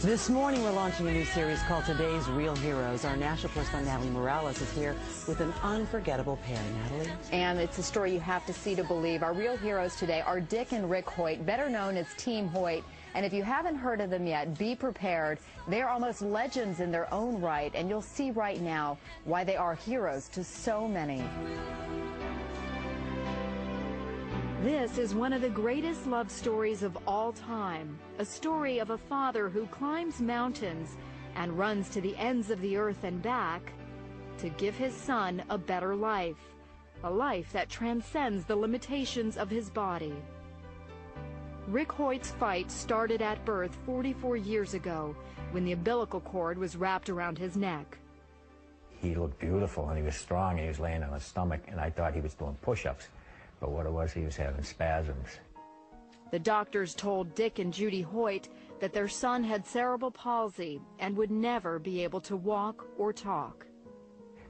This morning we're launching a new series called Today's Real Heroes. Our national correspondent Natalie Morales is here with an unforgettable pair. Natalie? And it's a story you have to see to believe. Our real heroes today are Dick and Rick Hoyt, better known as Team Hoyt. And if you haven't heard of them yet, be prepared. They're almost legends in their own right, and you'll see right now why they are heroes to so many. This is one of the greatest love stories of all time, a story of a father who climbs mountains and runs to the ends of the earth and back to give his son a better life, a life that transcends the limitations of his body. Rick Hoyt's fight started at birth 44 years ago when the umbilical cord was wrapped around his neck. He looked beautiful and he was strong and he was laying on his stomach, and I thought he was doing push-ups. But what it was, he was having spasms. The doctors told Dick and Judy Hoyt that their son had cerebral palsy and would never be able to walk or talk.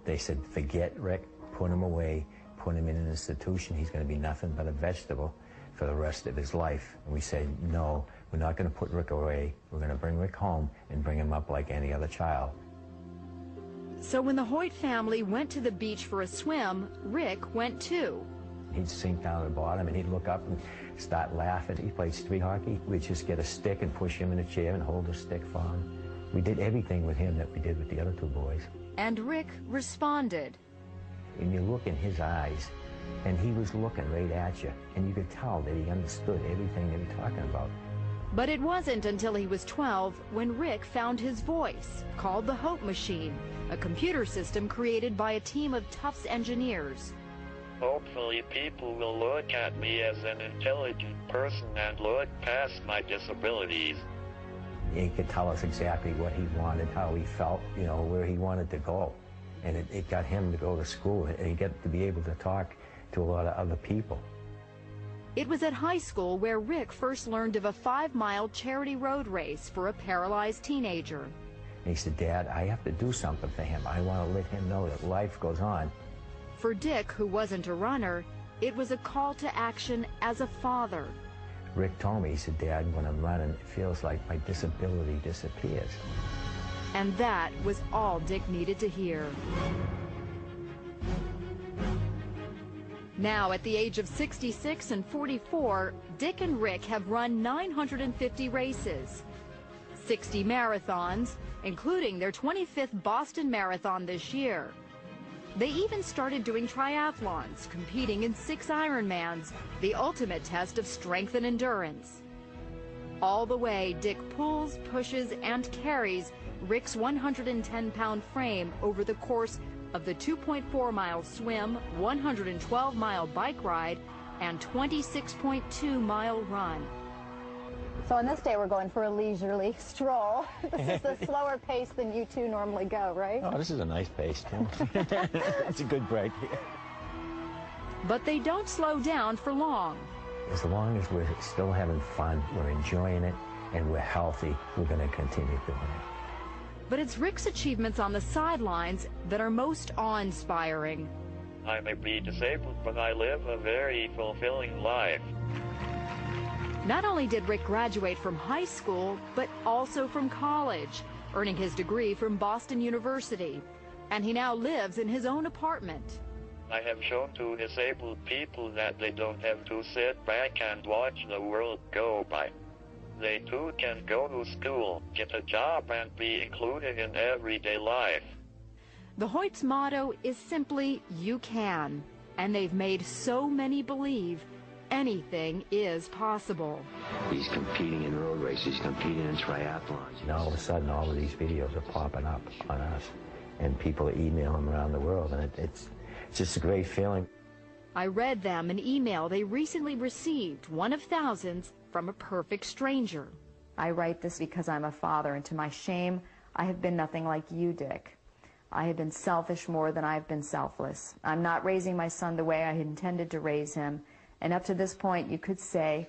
They said, forget Rick, put him away, put him in an institution. He's going to be nothing but a vegetable for the rest of his life. And we said, no, we're not going to put Rick away. We're going to bring Rick home and bring him up like any other child. So when the Hoyt family went to the beach for a swim, Rick went too. He'd sink down to the bottom and he'd look up and start laughing. He played street hockey. We'd just get a stick and push him in a chair and hold the stick for him. We did everything with him that we did with the other two boys. And Rick responded. And you look in his eyes, and he was looking right at you, and you could tell that he understood everything that you're talking about. But it wasn't until he was 12 when Rick found his voice, called the Hope Machine, a computer system created by a team of Tufts engineers. Hopefully people will look at me as an intelligent person and look past my disabilities. He could tell us exactly what he wanted, how he felt, you know, where he wanted to go. And it got him to go to school, and he got to be able to talk to a lot of other people. It was at high school where Rick first learned of a 5-mile charity road race for a paralyzed teenager. And he said, Dad, I have to do something for him. I want to let him know that life goes on. For Dick, who wasn't a runner, it was a call to action as a father. Rick told me, he said, Dad, when I'm running, it feels like my disability disappears. And that was all Dick needed to hear. Now, at the age of 66 and 44, Dick and Rick have run 950 races, 60 marathons, including their 25th Boston Marathon this year. They even started doing triathlons, competing in 6 Ironmans, the ultimate test of strength and endurance. All the way, Dick pulls, pushes, and carries Rick's 110-pound frame over the course of the 2.4-mile swim, 112-mile bike ride, and 26.2-mile run. So on this day, we're going for a leisurely stroll. This is a slower pace than you two normally go, right? Oh, this is a nice pace, too. It's a good break. But they don't slow down for long. As long as we're still having fun, we're enjoying it, and we're healthy, we're going to continue doing it. But it's Rick's achievements on the sidelines that are most awe-inspiring. I may be disabled, but I live a very fulfilling life. Not only did Rick graduate from high school, but also from college, earning his degree from Boston University. And he now lives in his own apartment. I have shown to disabled people that they don't have to sit back and watch the world go by. They too can go to school, get a job, and be included in everyday life. The Hoyt's motto is simply, you can. And they've made so many believe anything is possible. He's competing in road races, he's competing in triathlons. And all of a sudden, all of these videos are popping up on us, and people are emailing them around the world, and it's just a great feeling. I read them an email they recently received, one of thousands, from a perfect stranger. I write this because I'm a father, and to my shame, I have been nothing like you, Dick. I have been selfish more than I've been selfless. I'm not raising my son the way I had intended to raise him, and up to this point, you could say,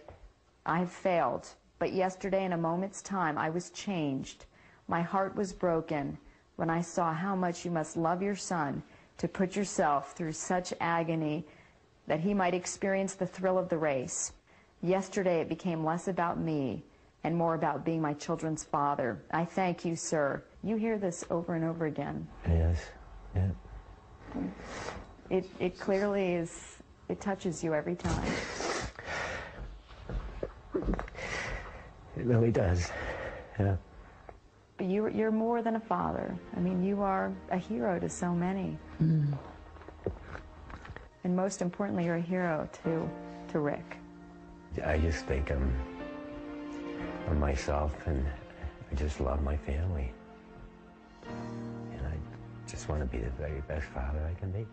I have failed. But yesterday, in a moment's time, I was changed. My heart was broken when I saw how much you must love your son to put yourself through such agony that he might experience the thrill of the race. Yesterday, it became less about me and more about being my children's father. I thank you, sir. You hear this over and over again. Yes, yeah. It clearly is, it touches you every time. It really does, yeah. But you're more than a father. I mean, you are a hero to so many. And most importantly, you're a hero to Rick. I just think I'm myself, and I just love my family. And I just want to be the very best father I can be.